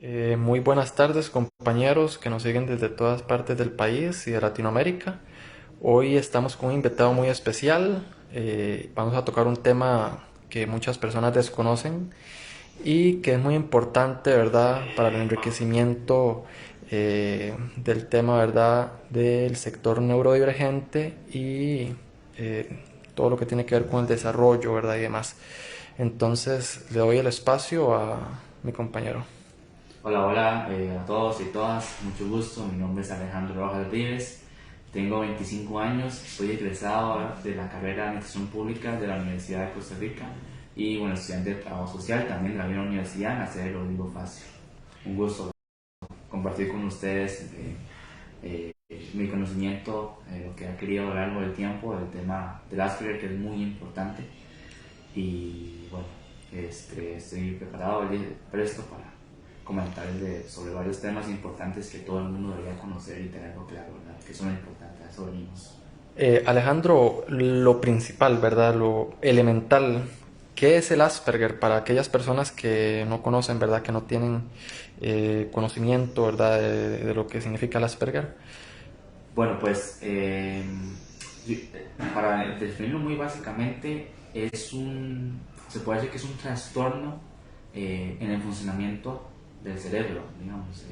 Muy buenas tardes, compañeros que nos siguen desde todas partes del país y de Latinoamérica. Hoy estamos con un invitado muy especial. Vamos a tocar un tema que muchas personas desconocen y que es muy importante, ¿verdad?, para el enriquecimiento del tema, ¿verdad?, del sector neurodivergente y todo lo que tiene que ver con el desarrollo, ¿verdad?, y demás. Entonces, le doy el espacio a mi compañero. Hola, hola a todos y todas, mucho gusto. Mi nombre es Alejandro Rojas Vives, tengo 25 años, soy egresado de la carrera de Administración Pública de la Universidad de Costa Rica y bueno, estudiante de Trabajo Social también de la misma universidad, en la sede de Rodrigo Facio. Un gusto compartir con ustedes mi conocimiento, lo que he querido a lo largo del tiempo, del tema del Asperger, que es muy importante. Y bueno, estoy preparado, presto para comentarles sobre varios temas importantes que todo el mundo debería conocer y tenerlo claro, ¿verdad? Que son importantes, a eso venimos. Alejandro, lo principal, ¿verdad? Lo elemental. ¿Qué es el Asperger para aquellas personas que no conocen, ¿verdad? Que no tienen conocimiento, ¿verdad? De lo que significa el Asperger. Bueno, pues para definirlo muy básicamente, se puede decir que es un trastorno en el funcionamiento del cerebro, digamos,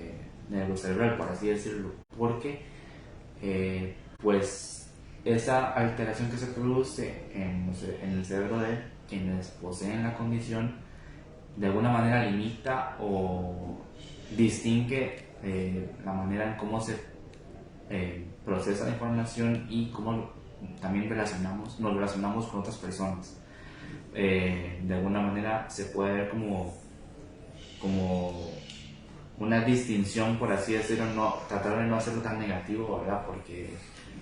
neurocerebral, por así decirlo, porque pues esa alteración que se produce en el cerebro de quienes poseen la condición de alguna manera limita o distingue la manera en cómo se procesa la información y cómo también nos relacionamos con otras personas. De alguna manera se puede ver como una distinción, por así decirlo, tratar de no hacerlo tan negativo, ¿verdad? Porque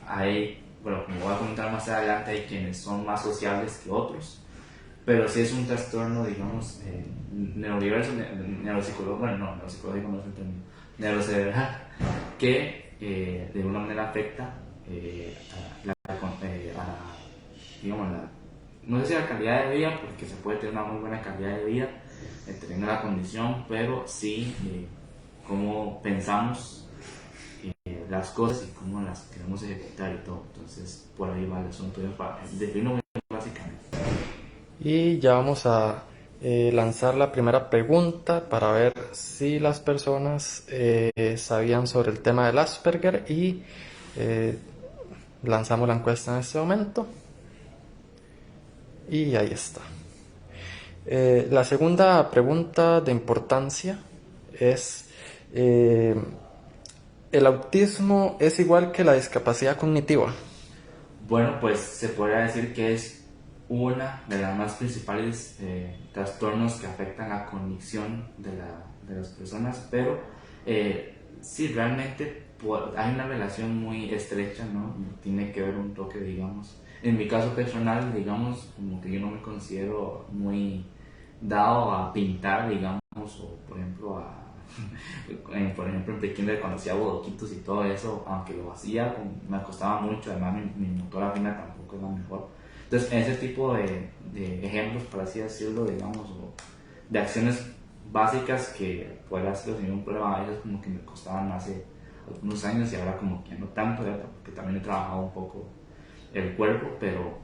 hay, bueno, como voy a comentar más adelante, hay quienes son más sociables que otros, pero sí es un trastorno, digamos, neurodiverso, neuropsicológico, bueno, no, neuropsicológico no es el término, neurocerebral, que de alguna manera afecta digamos, no sé si la calidad de vida, porque se puede tener una muy buena calidad de vida, teniendo la condición, pero sí cómo pensamos las cosas y cómo las queremos ejecutar y todo. Entonces, por ahí va el asunto, defino muy básicamente. Y ya vamos a lanzar la primera pregunta para ver si las personas sabían sobre el tema del Asperger y eh, lanzamos la encuesta en este momento. Y ahí está. La segunda pregunta de importancia es, eh, ¿el autismo es igual que la discapacidad cognitiva? Bueno, pues se podría decir que es una de las más principales trastornos que afectan la cognición de las personas, pero sí, realmente hay una relación muy estrecha, ¿no? Tiene que ver un toque, digamos. En mi caso personal, digamos, como que yo no me considero muy dado a pintar, digamos, o por ejemplo por ejemplo en Pekín cuando hacía bodoquitos y todo eso, aunque lo hacía, me costaba mucho, además mi motora fina tampoco es la mejor. Entonces, ese tipo de ejemplos, por así decirlo, digamos, o de acciones básicas que pueda hacerlo sin ningún problema, a veces como que me costaban hace algunos años y ahora como que no tanto, ¿verdad? Porque también he trabajado un poco el cuerpo,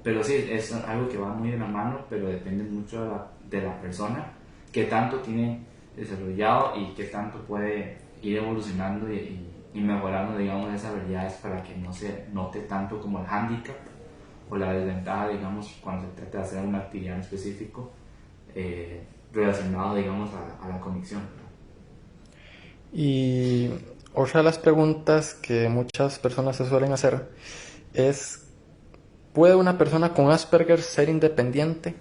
pero sí, es algo que va muy de la mano, pero depende mucho de la persona, qué tanto tiene desarrollado y qué tanto puede ir evolucionando y mejorando, digamos, esas habilidades para que no se note tanto como el hándicap o la desventaja, digamos, cuando se trata de hacer una actividad en específico relacionado, digamos, a la conexión. Y otra de las preguntas que muchas personas se suelen hacer es, ¿puede una persona con Asperger ser independiente?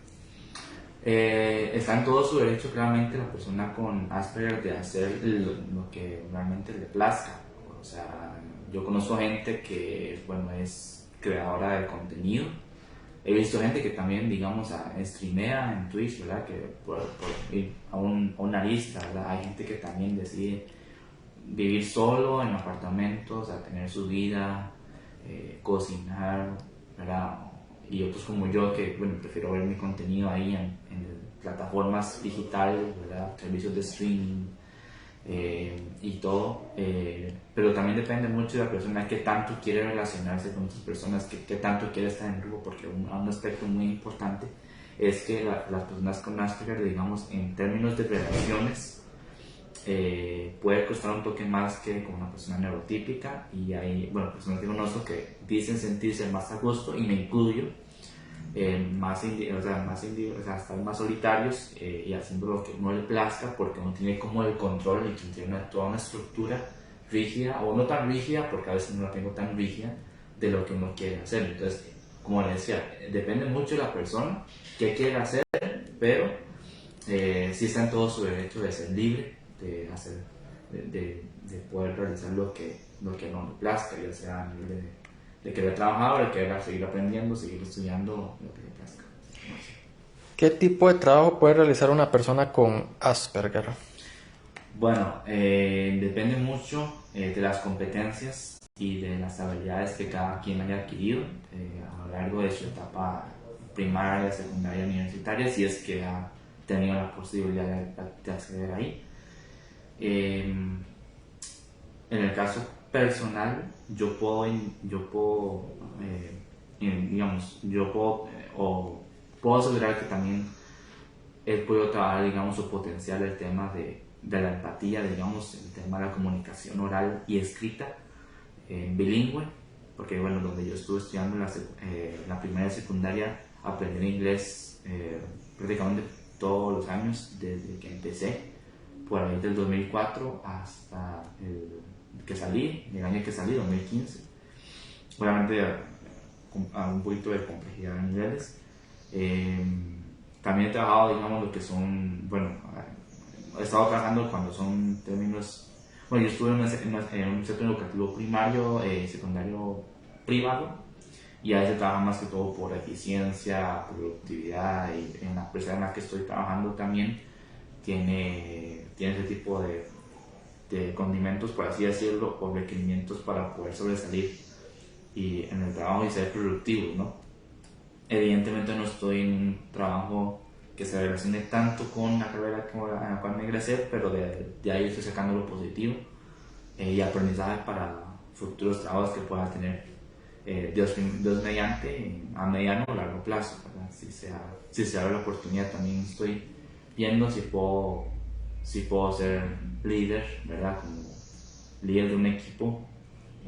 Está en todo su derecho claramente la persona con Asperger de hacer lo que realmente le plazca. O sea, yo conozco gente que, bueno, es creadora de contenido. He visto gente que también, digamos, streamea en Twitch, ¿verdad? Que por ir a una lista, ¿verdad? Hay gente que también decide vivir solo en apartamentos, a tener su vida, cocinar, ¿verdad? Y otros como yo que, bueno, prefiero ver mi contenido ahí en plataformas digitales, ¿verdad? Servicios de streaming, y todo, pero también depende mucho de la persona, qué tanto quiere relacionarse con otras personas, qué tanto quiere estar en grupo, porque un aspecto muy importante es que las personas con Asperger, digamos, en términos de relaciones, puede costar un toque más que con una persona neurotípica, y hay, bueno, personas que conozco que dicen sentirse más a gusto, y me incluyo, o sea, estar más solitarios, y haciendo lo que uno le plazca, porque uno tiene como el control y tiene toda una estructura rígida, o no tan rígida, porque a veces no la tengo tan rígida, de lo que uno quiere hacer. Entonces, como les decía, depende mucho de la persona, qué quiere hacer, pero sí está en todo su derecho de ser libre, de hacer, de poder realizar lo que no le plazca, ya sea a nivel de querer trabajar, de querer seguir aprendiendo, seguir estudiando, lo que le plazca. ¿Qué tipo de trabajo puede realizar una persona con Asperger? Bueno, depende mucho de las competencias y de las habilidades que cada quien haya adquirido a lo largo de su etapa primaria, secundaria, universitaria, si es que ha tenido la posibilidad de acceder ahí. En el caso personal, o puedo asegurar que también he podido trabajar, digamos, su potencial, el tema de la empatía, digamos, el tema de la comunicación oral y escrita, bilingüe, porque, bueno, donde yo estuve estudiando la primaria y secundaria, aprendí inglés prácticamente todos los años, desde que empecé, por ahí del 2004 hasta el año que salí, 2015. Obviamente a un poquito de complejidad de niveles. También he trabajado, digamos, lo que son, bueno, he estado trabajando cuando son términos, bueno, yo estuve en un centro educativo primario, secundario privado, y a veces trabaja más que todo por eficiencia, productividad, y en la empresa en la que estoy trabajando también tiene ese tipo de condimentos, por así decirlo, o requerimientos para poder sobresalir y en el trabajo y ser productivo, ¿no? Evidentemente no estoy en un trabajo que se relacione tanto con la carrera a la cual me egresé, pero de ahí estoy sacando lo positivo y aprendizaje para futuros trabajos que pueda tener, Dios mediante, a mediano o largo plazo, ¿verdad? Si se abre la oportunidad, también estoy viendo si puedo ser líder, ¿verdad? Como líder de un equipo,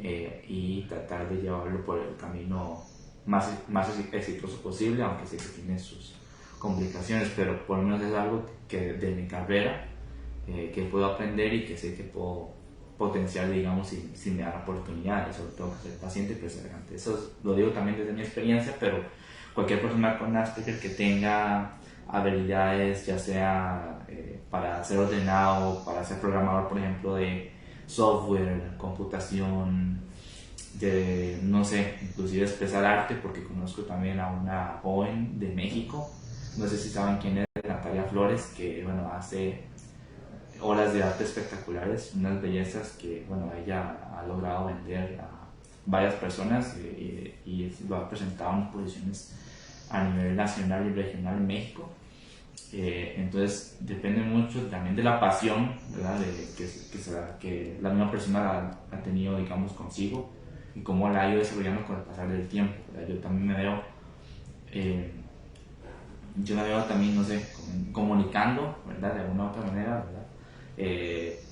y tratar de llevarlo por el camino más exitoso posible, aunque sé que tiene sus complicaciones, pero por lo menos es algo que de mi carrera, que puedo aprender y que sé que puedo potenciar, digamos, si me dan oportunidades, sobre todo que ser paciente y perseverante. Eso lo digo también desde mi experiencia, pero cualquier persona con Asperger que tenga habilidades, ya sea para ser ordenado, para ser programador, por ejemplo, de software, computación, de, no sé, inclusive expresar arte, porque conozco también a una joven de México, no sé si saben quién es, Natalia Flores, que, bueno, hace obras de arte espectaculares, unas bellezas que, bueno, ella ha logrado vender a varias personas, y lo ha presentado en posiciones a nivel nacional y regional en México. Entonces depende mucho también de la pasión, ¿verdad? Que la misma persona ha tenido, digamos, consigo, y cómo la ha ido desarrollando con el pasar del tiempo, ¿verdad? Eh, yo me veo también, no sé, comunicando, ¿verdad? De alguna u otra manera, ¿verdad?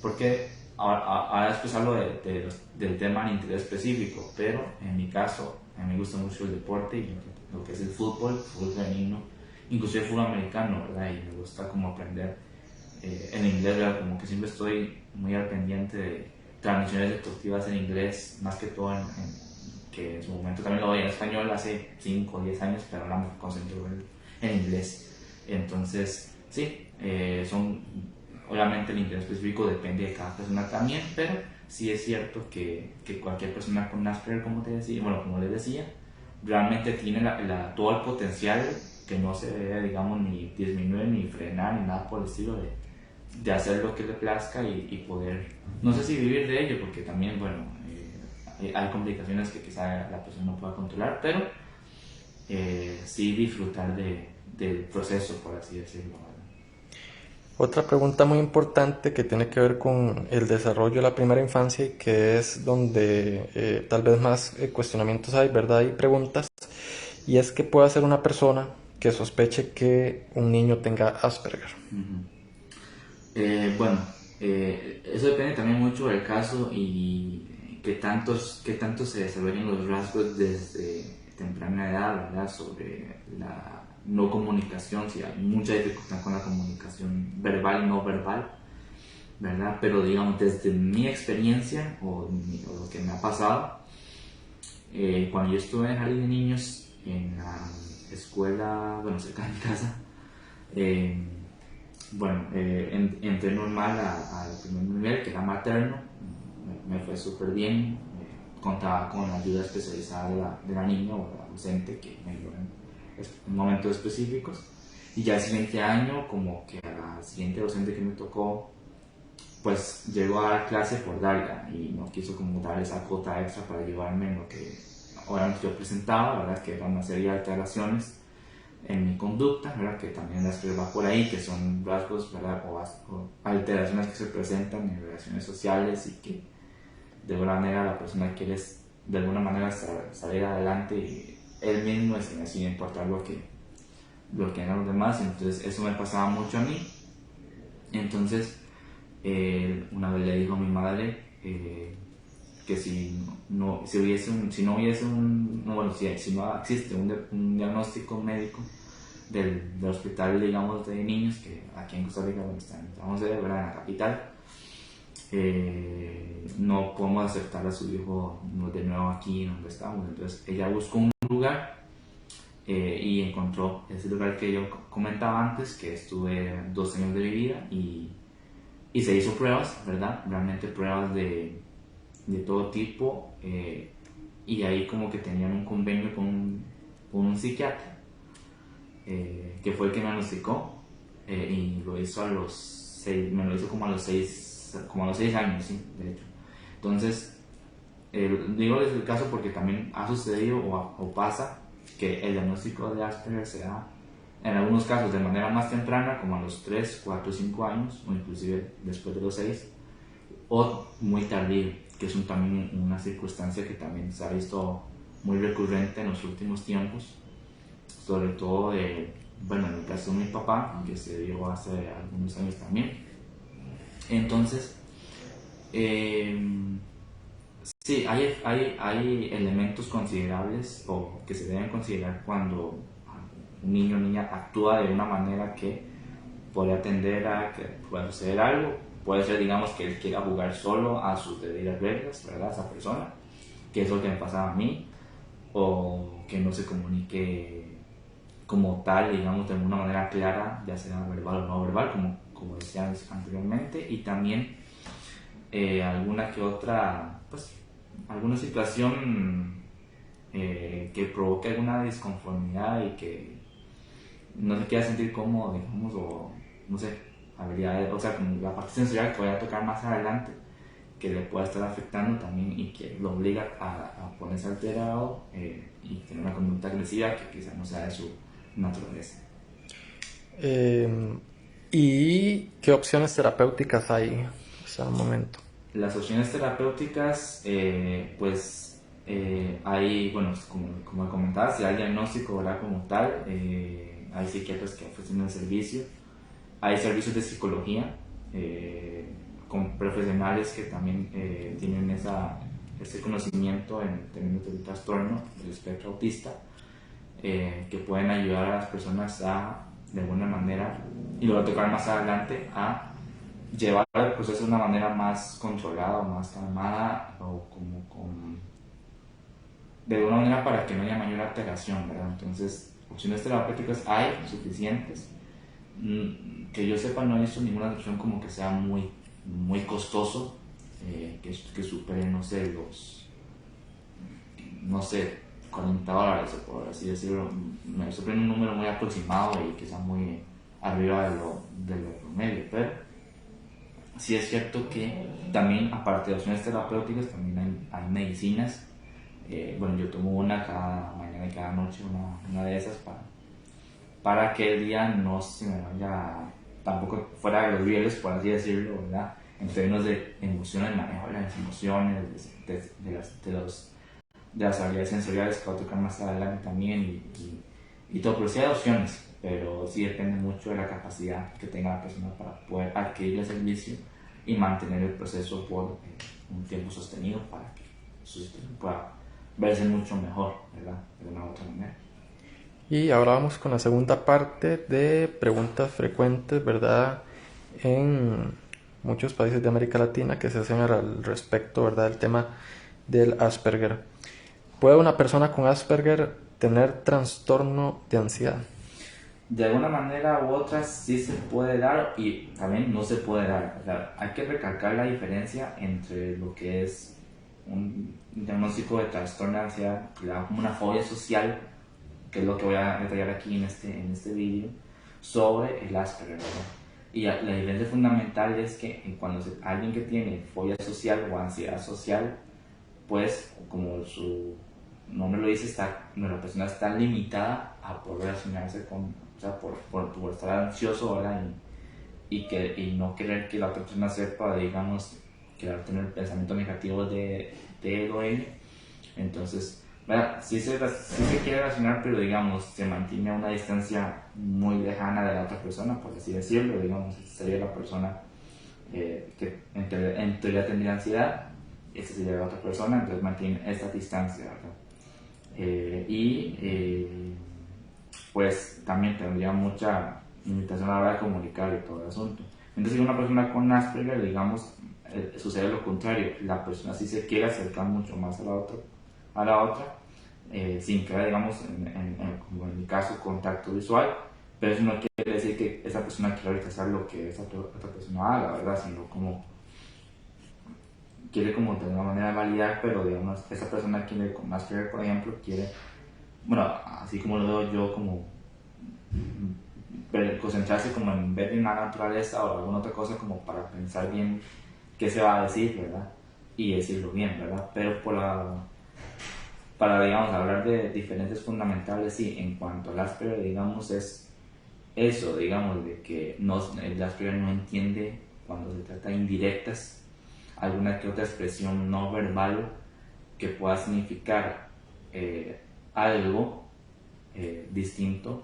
Porque ahora después hablo del tema en interés específico, pero en mi caso, a mí me gusta mucho el deporte y lo que es el fútbol femenino, inclusive el fútbol americano, ¿verdad? Y me gusta como aprender en inglés, ¿verdad? Como que siempre estoy muy al pendiente de transmisiones deportivas en inglés, más que todo que en su momento también lo veía en español hace 5 o 10 años, pero ahora me concentro en inglés. Entonces, sí, obviamente el interés específico depende de cada persona también, pero sí es cierto que cualquier persona con Asperger, como te decía, bueno, como les decía, realmente tiene todo el potencial que no se debe, digamos, ni disminuir, ni frenar, ni nada por el estilo de hacer lo que le plazca y poder, no sé si vivir de ello, porque también, bueno, hay complicaciones que quizá la persona no pueda controlar, pero sí disfrutar del proceso, por así decirlo. Otra pregunta muy importante que tiene que ver con el desarrollo de la primera infancia y que es donde tal vez más cuestionamientos hay, ¿verdad? Y preguntas. Y es que puede hacer una persona que sospeche que un niño tenga Asperger. Ujú. Bueno, eso depende también mucho del caso y qué tanto se desarrollan los rasgos desde temprana edad, ¿verdad? Sobre la no comunicación, si hay mucha dificultad con la comunicación verbal y no verbal, ¿verdad? Pero digamos, desde mi experiencia o lo que me ha pasado, cuando yo estuve en el jardín de niños en la escuela, bueno, cerca de mi casa, eh, bueno, entré normal al primer nivel, que era materno, me fue súper bien, contaba con la ayuda especializada de la niña o de la docente que me ayudó en momentos específicos. Y ya el siguiente año, como que a la siguiente docente que me tocó, pues llegó a dar clase por darla y no quiso como dar esa cuota extra para ayudarme en lo que obviamente yo presentaba, ¿verdad? Que era una serie de alteraciones en mi conducta, ¿verdad? Que también las que va por ahí, que son rasgos, ¿verdad? O alteraciones que se presentan en relaciones sociales y que de alguna manera la persona quiere de alguna manera salir adelante y él mismo sin importar lo que hagan los demás. Entonces eso me pasaba mucho a mí. Entonces una vez le dijo a mi madre que si no hubiese un, no, bueno, si no existe un diagnóstico médico del hospital, digamos, de niños, que aquí en Costa Rica, donde estamos de verdad, en la capital, no podemos aceptar a su hijo de nuevo aquí donde estamos. Entonces ella buscó un lugar y encontró ese lugar que yo comentaba antes, que estuve 2 años de mi vida y se hizo pruebas, ¿verdad? Realmente pruebas de todo tipo y ahí como que tenían un convenio con un psiquiatra que fue el que me diagnosticó y lo hizo me lo hizo como a los 6 años, sí, de hecho. Entonces, digo desde el caso porque también ha sucedido o pasa que el diagnóstico de Asperger se da en algunos casos de manera más temprana, como a los 3 4 5 años, o inclusive después de los 6 o muy tardío, que es también una circunstancia que también se ha visto muy recurrente en los últimos tiempos, sobre todo bueno, en el caso de mi papá, que se dio hace algunos años también. Entonces, eh, sí, hay elementos considerables o que se deben considerar cuando un niño o niña actúa de una manera que puede atender a que pueda suceder algo. Puede ser, digamos, que él quiera jugar solo a sus debidas reglas, ¿verdad? Esa persona, que es lo que me pasaba a mí, o que no se comunique como tal, digamos, de alguna manera clara, ya sea verbal o no verbal, como decía anteriormente, y también alguna que otra, pues, alguna situación que provoque alguna disconformidad y que no se quiera sentir cómodo, digamos, o no sé, habilidades, o sea, como la parte sensorial que voy a tocar más adelante, que le pueda estar afectando también y que lo obliga a ponerse alterado y tener una conducta agresiva que quizás no sea de su naturaleza. ¿Y qué opciones terapéuticas hay hasta el momento? Las opciones terapéuticas, pues hay, bueno, como comentabas, si hay diagnóstico, ¿verdad? Como tal, hay psiquiatras que ofrecen el servicio, hay servicios de psicología con profesionales que también tienen ese conocimiento en términos del trastorno del espectro autista, que pueden ayudar a las personas de alguna manera, y lo voy a tocar más adelante, a llevar el proceso de una manera más controlada o más calmada o de alguna manera para que no haya mayor alteración, ¿verdad? Entonces, opciones terapéuticas hay suficientes. Que yo sepa, no he visto ninguna opción como que sea muy costoso, que supere, no sé, $40, por así decirlo. Me sorprende un número muy aproximado y que sea muy arriba de lo promedio, pero sí es cierto que también, aparte de opciones terapéuticas, también hay medicinas. Bueno, yo tomo una cada mañana y cada noche, una de esas para que el día no se me vaya tampoco fuera de los rieles, por así decirlo, ¿verdad? En términos de emociones, manejo de las emociones, de las habilidades sensoriales que va a tocar más adelante también y todo, pero sí hay opciones, pero sí depende mucho de la capacidad que tenga la persona para poder adquirir el servicio y mantener el proceso por un tiempo sostenido para que su situación pueda verse mucho mejor, ¿verdad? De una u otra manera. Y ahora vamos con la segunda parte de preguntas frecuentes, ¿verdad? En muchos países de América Latina que se hacen al respecto, ¿verdad? El tema del Asperger. ¿Puede una persona con Asperger tener trastorno de ansiedad? De alguna manera u otra sí se puede dar y también no se puede dar. O sea, hay que recalcar la diferencia entre lo que es un diagnóstico de trastorno de ansiedad, como una fobia social, que es lo que voy a detallar aquí en este vídeo, sobre el Asperger, ¿verdad? Y la diferencia fundamental es que cuando alguien que tiene fobia social o ansiedad social, pues como su nombre lo dice, la persona está limitada a poder relacionarse con, o sea, por estar ansioso, ¿verdad? Y no querer que la otra persona sepa, digamos, querer tener pensamientos negativos de él o ella. Entonces, ¿verdad? Sí se quiere relacionar, pero digamos, se mantiene a una distancia muy lejana de la otra persona, por así decirlo. Digamos, sería la persona que en teoría tendría ansiedad, esta sería la otra persona, entonces mantiene esta distancia, ¿verdad? Pues también tendría mucha limitación a la hora de comunicar y todo el asunto. Entonces, si una persona con Asperger, digamos, sucede lo contrario, la persona sí se quiere acercar mucho más a la otra sin crear, digamos, como en mi caso, contacto visual, pero eso no quiere decir que esa persona quiera rechazar lo que esa otra persona haga, ¿verdad? Sino como quiere como de alguna manera validar, pero digamos, esa persona quiere con Asperger, por ejemplo, quiere, bueno, así como lo veo yo, como concentrarse como en ver en la naturaleza o alguna otra cosa como para pensar bien qué se va a decir, ¿verdad? Y decirlo bien, ¿verdad? Pero para, digamos, hablar de diferencias fundamentales, sí, en cuanto al Asperger, digamos, es eso, digamos, de que el Asperger no entiende cuando se trata de indirectas, alguna que otra expresión no verbal que pueda significar algo distinto,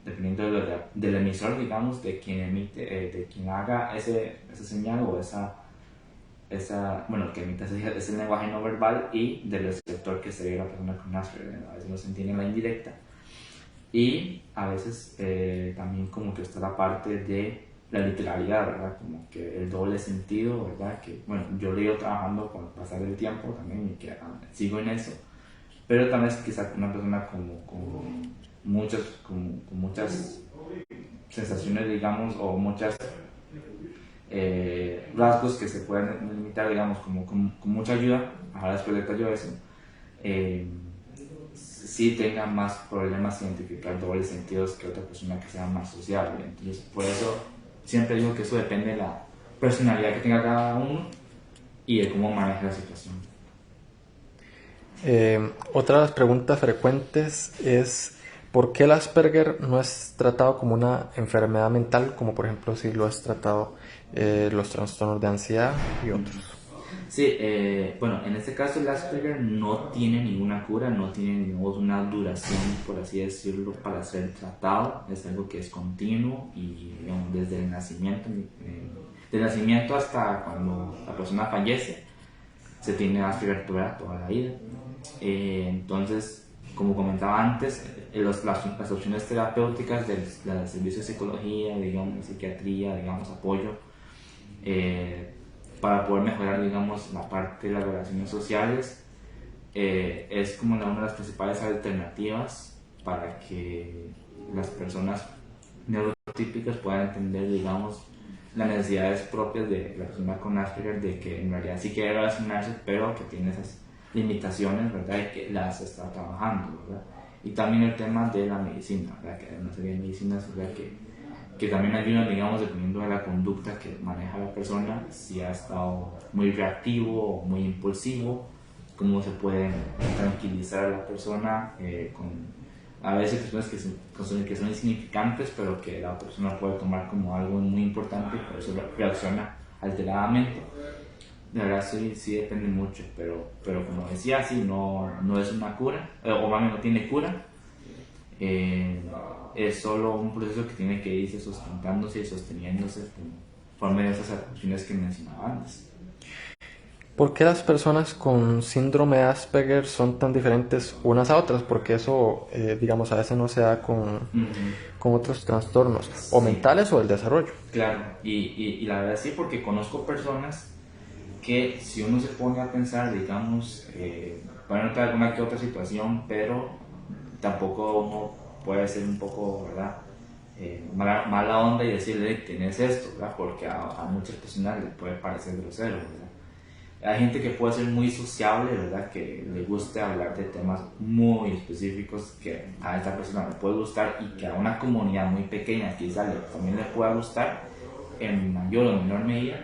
dependiendo del emisor, digamos, de quien emite, de quien haga esa señal o bueno, que emite ese lenguaje no verbal y del receptor que sería la persona con Asperger. A veces no se entiende la indirecta y a veces también como que está la parte de la literalidad, ¿verdad? Como que el doble sentido, ¿verdad? Que, bueno, yo lo he ido trabajando con el pasar del tiempo también y que sigo en eso, pero también es quizá una persona con muchas sensaciones, digamos, o muchas rasgos que se pueden limitar, digamos, con mucha ayuda, ahora después detallo eso, sí tenga más problemas identificar dobles sentidos que otra persona que sea más sociable. Entonces, por eso siempre digo que eso depende de la personalidad que tenga cada uno y de cómo maneje la situación. Otra de las preguntas frecuentes es ¿por qué el Asperger no es tratado como una enfermedad mental, como por ejemplo si lo es tratado los trastornos de ansiedad y otros? Sí, bueno, en este caso el Asperger no tiene ninguna cura, no tiene digamos, una duración, por así decirlo, para ser tratado. Es algo que es continuo y digamos, desde el nacimiento, del nacimiento hasta cuando la persona fallece, se tiene Asperger toda la vida. Entonces, como comentaba antes, las opciones terapéuticas del servicio de psicología, digamos, psiquiatría, digamos, apoyo, para poder mejorar, digamos, la parte de las relaciones sociales, es como una de las principales alternativas para que las personas neurotípicas puedan entender, digamos, las necesidades propias de la persona con Asperger, de que en realidad sí quiere relacionarse, pero que tiene esas limitaciones, ¿verdad? Y que las está trabajando, ¿verdad? Y también el tema de la medicina, ¿verdad? Que hay una serie de medicinas, ¿verdad? Que también ayudan, digamos, dependiendo de la conducta que maneja la persona, si ha estado muy reactivo o muy impulsivo, cómo se puede tranquilizar a la persona con A veces personas que son insignificantes, pero que la persona puede tomar como algo muy importante y por eso reacciona alteradamente. De verdad sí depende mucho, pero como decía, sí, no es una cura, o más bien no tiene cura. Es solo un proceso que tiene que irse sustentándose y sosteniéndose por medio de esas acciones que mencionaba antes. ¿Por qué las personas con síndrome de Asperger son tan diferentes unas a otras? Porque eso, digamos, a veces no se da con otros trastornos, o Sí, mentales o del desarrollo. claro, y la verdad sí, porque conozco personas que si uno se pone a pensar, digamos, bueno, no alguna que otra situación, pero tampoco uno puede ser un poco, ¿verdad? Mala onda y decirle, tienes esto, ¿verdad? Porque a muchas personas les puede parecer grosero, ¿verdad? Hay gente que puede ser muy sociable, ¿verdad? Que le guste hablar de temas muy específicos que a esta persona le puede gustar y que a una comunidad muy pequeña quizás también le pueda gustar en mayor o menor medida,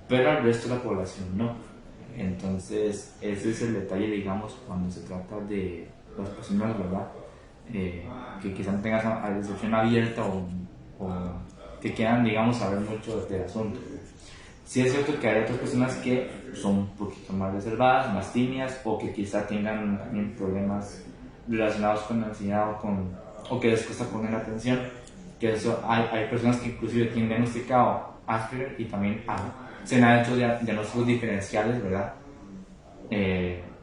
pero al resto de la población no. Entonces, ese es el detalle, digamos, cuando se trata de las personas, ¿verdad? Que quizás tengan esa recepción abierta o que quieran, digamos, saber mucho del asunto. Sí es cierto que hay otras personas que son un poquito más reservadas, más tímidas o que quizá tengan también problemas relacionados con la ansiedad o que les cuesta poner atención. Que eso, hay personas que inclusive tienen diagnosticado Asperger y también se han hecho diagnósticos diferenciales, ¿verdad?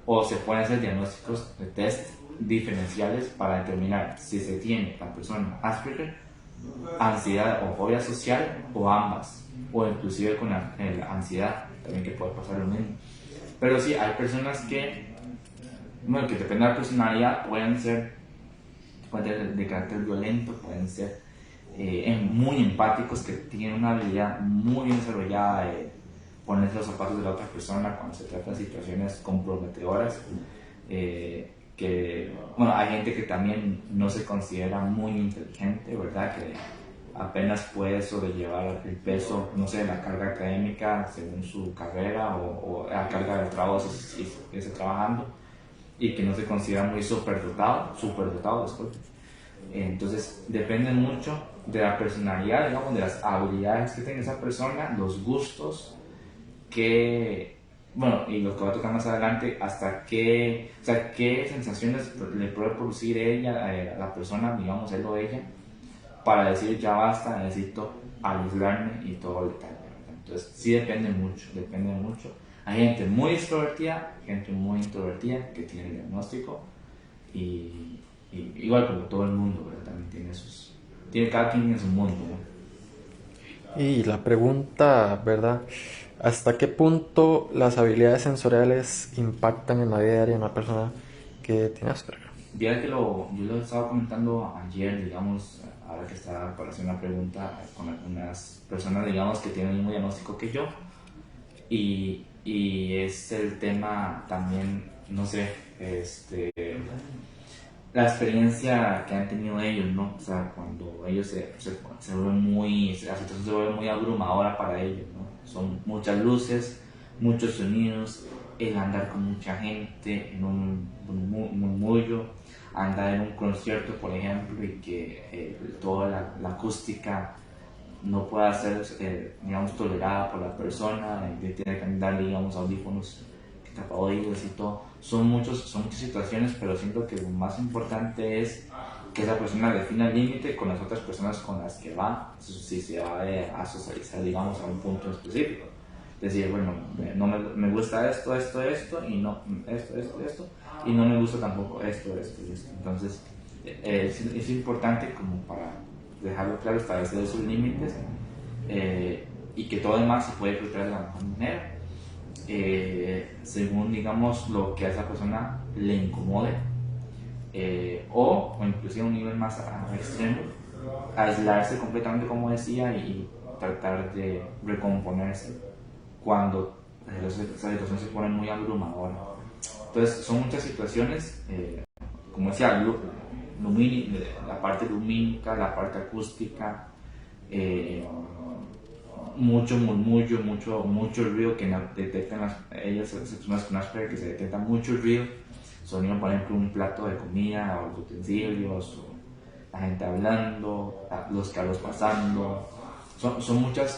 O se pueden hacer diagnósticos de test diferenciales para determinar si se tiene la persona Asperger, ansiedad o fobia social o ambas, o inclusive con la ansiedad, también que puede pasar lo mismo. Pero sí, hay personas que, bueno, que depende de la personalidad, pueden ser de carácter violento, pueden ser muy empáticos, que tienen una habilidad muy bien desarrollada de ponerse los zapatos de la otra persona cuando se trata de situaciones comprometedoras. Que, bueno, hay gente que también no se considera muy inteligente, ¿verdad? Que apenas puede sobrellevar el peso, no sé, de la carga académica según su carrera o la carga del trabajo que esté trabajando y que no se considera muy superdotado, disculpe. Entonces depende mucho de la personalidad, digamos, de las habilidades que tenga esa persona, los gustos, que, bueno, y lo que va a tocar más adelante, hasta qué, o sea, qué sensaciones le puede producir ella, a la persona, digamos, él o ella, para decir ya basta, necesito aislarme y todo el detalle. Entonces sí depende mucho, depende mucho. Hay gente muy extrovertida, gente muy introvertida que tiene el diagnóstico y igual como todo el mundo, ¿verdad? También cada quien tiene su mundo, ¿no? Y la pregunta, ¿verdad? ¿Hasta qué punto las habilidades sensoriales impactan en la vida diaria de una persona que tiene Asperger? Viera que yo lo estaba comentando ayer, digamos, ahora que estaba para hacer una pregunta con algunas personas, digamos, que tienen el mismo diagnóstico que yo, y es el tema también, no sé, la experiencia que han tenido ellos, ¿no? O sea, cuando ellos se vuelven la situación se vuelve muy abrumadora para ellos, ¿no? Son muchas luces, muchos sonidos, el andar con mucha gente en un murmullo, andar en un concierto, por ejemplo, y que toda la acústica no pueda ser, digamos, tolerada por la persona, de tener que andar, digamos, audífonos que tapa oídos y todo. Son muchas situaciones, pero siento que lo más importante es que esa persona defina el límite con las otras personas con las que va, si se va a socializar, digamos, a un punto específico. Decir, bueno, no me gusta esto, y no, esto, y no me gusta tampoco esto. Entonces, es importante como para dejarlo claro, establecer sus límites y que todo demás se puede filtrar de la mejor manera, según, digamos, lo que a esa persona le incomode, o inclusive a un nivel más extremo, aislarse completamente, como decía, y tratar de recomponerse cuando esa situación se pone muy abrumadora. Entonces, son muchas situaciones, como decía, la parte lumínica, la parte acústica, mucho murmullo, mucho ruido que detectan ellas, las personas con Asperger, que se detecta mucho ruido, sonido, por ejemplo, un plato de comida o los utensilios, o la gente hablando, los carros pasando. Son muchas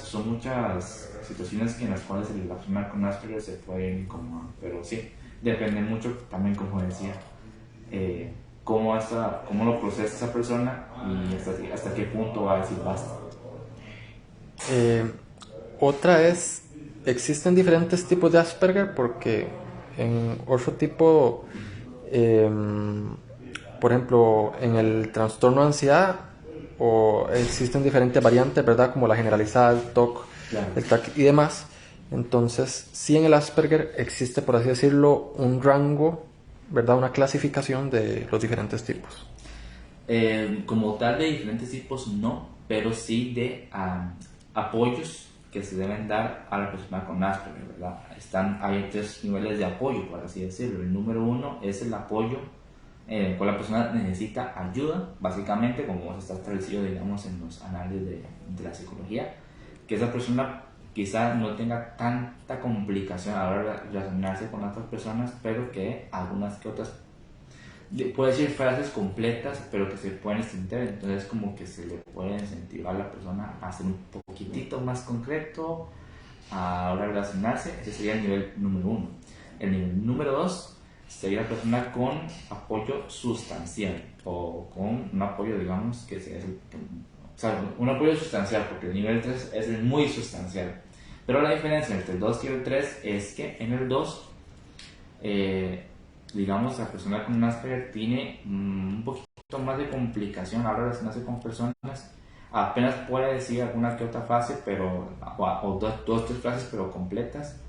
situaciones en las cuales la persona con Asperger se puede incomodar, pero sí, depende mucho también, como decía, cómo lo procesa esa persona y hasta qué punto va a decir basta. Eh, Otra es, existen diferentes tipos de Asperger porque en otro tipo, eh, por ejemplo, en el trastorno de ansiedad o existen diferentes variantes, ¿verdad? Como la generalizada, el TOC, Claro. el TAC y demás. Entonces, sí en el Asperger existe, por así decirlo, un rango, ¿verdad? Una clasificación de los diferentes tipos. Como tal de diferentes tipos no, pero sí de apoyos que se deben dar a la persona con Asperger, ¿verdad? Hay tres niveles de apoyo, por así decirlo. El número uno es el apoyo en el cual la persona necesita ayuda, básicamente, como está establecido, digamos, en los análisis de la psicología, que esa persona quizá no tenga tanta complicación a la hora de relacionarse con otras personas, pero que algunas que otras puede decir frases completas, pero que se pueden extender, entonces como que se le puede incentivar a la persona a ser un poquitito más concreto a la hora de relacionarse. Ese sería el nivel número uno. El nivel número dos sería la persona con apoyo sustancial o con un apoyo, digamos, que sea o sea, un apoyo sustancial, porque el nivel 3 es el muy sustancial. Pero la diferencia entre el 2 y el 3 es que en el 2 digamos, la persona con Asperger tiene un poquito más de complicación a la hora de relacionarse con personas. Apenas puede decir alguna que otra frase, pero, o dos, tres frases, pero completas.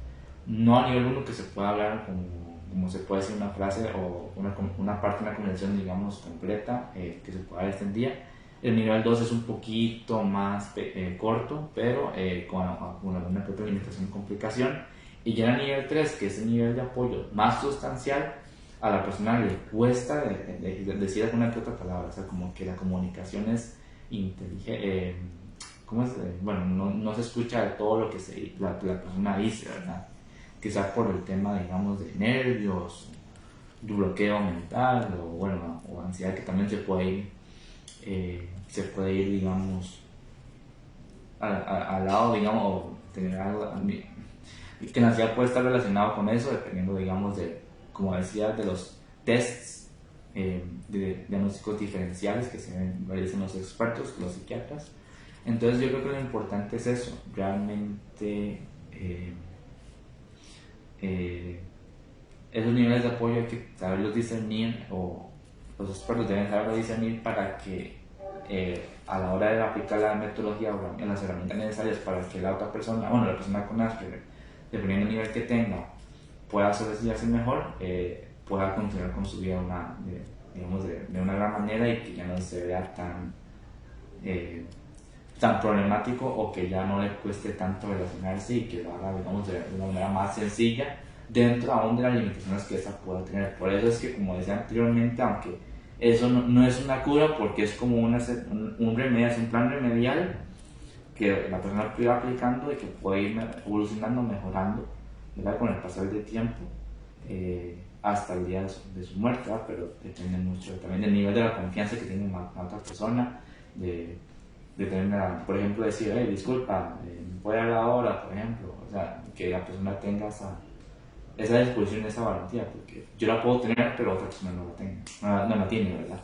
No a nivel uno que se pueda hablar como se puede decir una frase o una parte de una conversación, digamos, completa, que se pueda dar extendida. El nivel 2 es un poquito más corto, pero con alguna que otra limitación y complicación. Y ya el nivel 3, que es el nivel de apoyo más sustancial, a la persona le cuesta decir alguna que otra palabra, o sea, como que la comunicación es inteligente, ¿cómo es? Bueno, no se escucha de todo lo que la persona dice, ¿verdad? Quizás por el tema, digamos, de nervios, de bloqueo mental, o bueno, o ansiedad, que también se puede ir, digamos, al lado, digamos, o tener algo, que la ansiedad puede estar relacionado con eso, dependiendo, digamos, como decía, de los tests de diagnósticos diferenciales que se realizan los expertos, los psiquiatras. Entonces yo creo que lo importante es eso, realmente esos niveles de apoyo hay que saberlos discernir, o los expertos deben saberlos discernir para que a la hora de aplicar la metodología o las herramientas necesarias para que la otra persona, bueno, la persona con Asperger, dependiendo del nivel que tenga, pueda socializarse mejor, pueda continuar con su vida digamos, de una gran manera, y que ya no se vea tan problemático, o que ya no le cueste tanto relacionarse, y que lo haga, digamos, de una manera más sencilla, dentro aún de las limitaciones que esta pueda tener. Por eso es que, como decía anteriormente, aunque eso no es una cura, porque es como un remedio, es un plan remedial que la persona puede ir aplicando y que puede ir evolucionando, mejorando, ¿verdad? Con el pasar del tiempo, hasta el día de su muerte, ¿verdad? Pero depende mucho también del nivel de la confianza que tiene la otra persona, de tener, por ejemplo, decir, hey, disculpa, ¿me puede hablar ahora, por ejemplo? O sea, que la persona tenga esa disposición, esa valentía, porque yo la puedo tener, pero otra persona no la tenga, no la tiene, ¿verdad?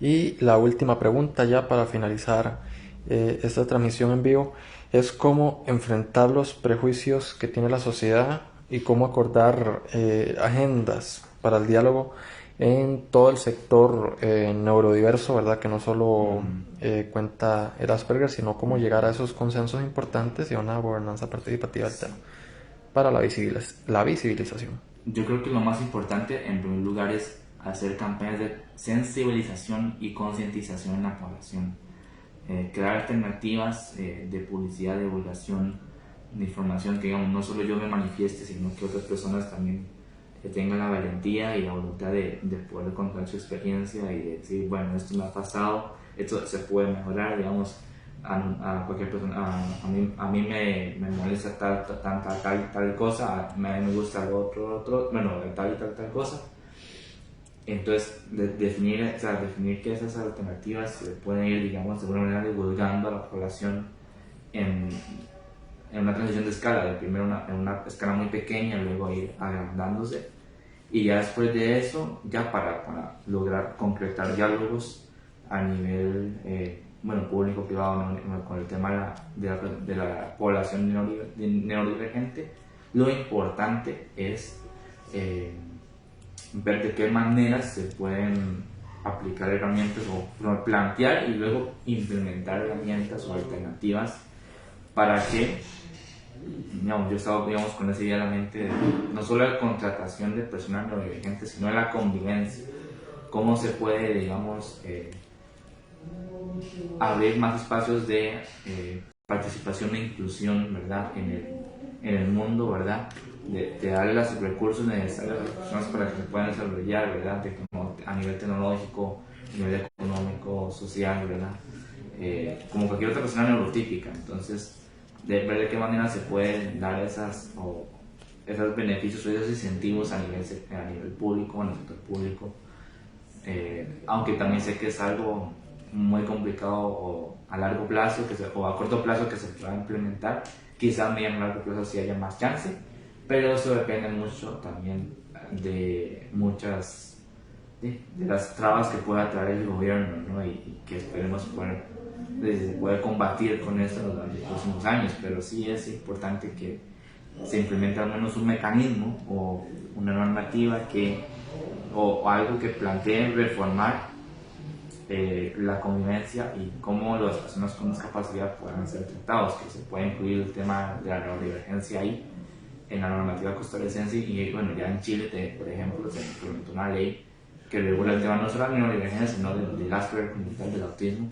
Y la última pregunta ya para finalizar esta transmisión en vivo es cómo enfrentar los prejuicios que tiene la sociedad y cómo acordar agendas para el diálogo en todo el sector neurodiverso, ¿verdad? Que no solo cuenta el Asperger, sino cómo llegar a esos consensos importantes y a una gobernanza participativa del tema para la visibilización. Yo creo que lo más importante, en primer lugar, es hacer campañas de sensibilización y concientización en la población. Crear alternativas de publicidad, de divulgación, de información, que, digamos, no solo yo me manifieste, sino que otras personas también tengan la valentía y la voluntad de poder contar su experiencia y de decir, bueno, esto me ha pasado, esto se puede mejorar, digamos, a cualquier persona. A mí me molesta tal cosa, a mí me gusta lo otro, bueno, tal y tal cosa. Entonces, definir, o sea, definir que esas alternativas se pueden ir, digamos, de alguna manera divulgando a la población en, en una transición de escala, de primero en una escala muy pequeña, luego ir agrandándose, y ya después de eso, ya para lograr concretar diálogos a nivel bueno, público-privado, ¿no? Con el tema de la población neurodivergente, lo importante es ver de qué maneras se pueden aplicar herramientas o plantear y luego implementar herramientas o alternativas para que, digamos, yo estaba, digamos, con esa idea en la mente de no solo la contratación de personas neurodivergentes, sino la convivencia, cómo se puede, digamos, abrir más espacios de participación e inclusión, ¿verdad? En el mundo, ¿verdad? De darle los recursos necesarios a las personas para que se puedan desarrollar, ¿verdad? A nivel tecnológico, a nivel económico, social, ¿verdad? Como cualquier otra persona neurotípica. Entonces, de ver de qué manera se pueden dar esos beneficios o esos incentivos a nivel público, en el sector público. Aunque también sé que es algo muy complicado o a largo plazo o a corto plazo que se pueda implementar, quizás a mediano largo plazo sí haya más chance, pero eso depende mucho también de muchas de las trabas que pueda traer el gobierno, ¿no? Y que esperemos poder combatir con esto en los próximos años, pero sí es importante que se implemente al menos un mecanismo o una normativa o algo que plantee reformar la convivencia y cómo las personas con discapacidad puedan ser tratados, que se pueda incluir el tema de la neurodivergencia ahí en la normativa costarricense. Y bueno, ya en Chile, por ejemplo, se implementó una ley que regula el tema no solo de la neurodivergencia, sino del Asperger como tal, del autismo,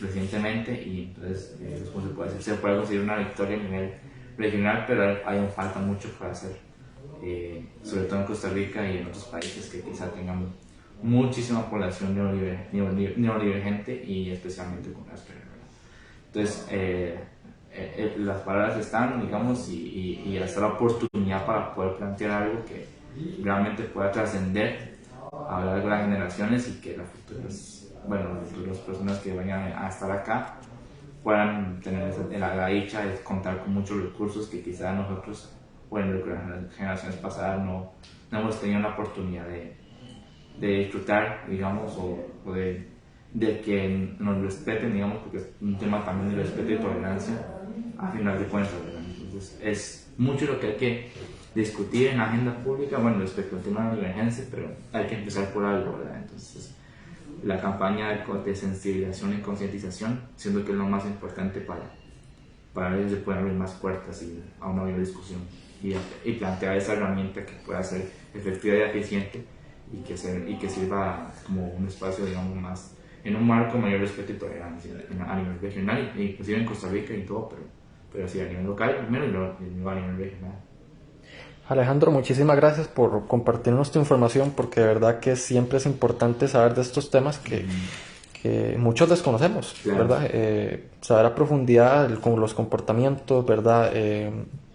recientemente, y entonces ¿cómo se puede hacer? Se puede conseguir una victoria a nivel regional, pero hay falta mucho por hacer, sobre todo en Costa Rica y en otros países que quizá tengan muchísima población neurodivergente y especialmente con Asperger, ¿verdad? Entonces, las palabras están, digamos, y hasta la oportunidad para poder plantear algo que realmente pueda trascender a lo largo de las generaciones y que las futuras personas que vayan a estar acá puedan tener la dicha de contar con muchos recursos que quizás nosotros, bueno, las generaciones pasadas no hemos tenido la oportunidad de disfrutar, digamos, o de que nos respeten, digamos, porque es un tema también de respeto y tolerancia a final de cuentas, ¿verdad? Entonces es mucho lo que hay que discutir en la agenda pública, bueno, respecto al tema de la divergencia, pero hay que empezar por algo, ¿verdad? Entonces la campaña de sensibilización y concientización, siendo que es lo más importante para ver si se pueden abrir más puertas a una mayor discusión y plantear esa herramienta que pueda ser efectiva y eficiente y que sirva como un espacio, digamos, más en un marco de mayor respeto y tolerancia a nivel regional, inclusive en Costa Rica y todo, pero sí a nivel local primero y luego a nivel regional. Alejandro, muchísimas gracias por compartirnos tu información, porque de verdad que siempre es importante saber de estos temas que muchos desconocemos, Claro. ¿verdad? Saber a profundidad con los comportamientos, ¿verdad?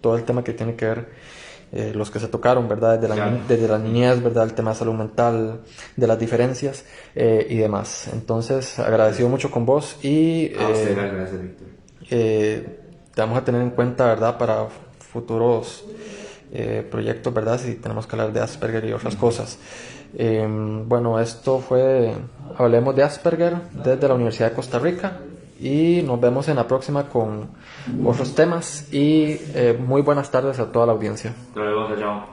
Todo el tema que tiene que ver, los que se tocaron, ¿verdad? Claro. Desde la niñez, ¿verdad? El tema de salud mental, de las diferencias y demás. Entonces, agradecido mucho con vos y A usted, gracias, Víctor. te vamos a tener en cuenta, ¿verdad? Para futuros proyectos, ¿verdad? Si tenemos que hablar de Asperger y otras cosas. Bueno, esto fue Hablemos de Asperger desde la Universidad de Costa Rica y nos vemos en la próxima con otros temas y muy buenas tardes a toda la audiencia. Hasta luego, chao.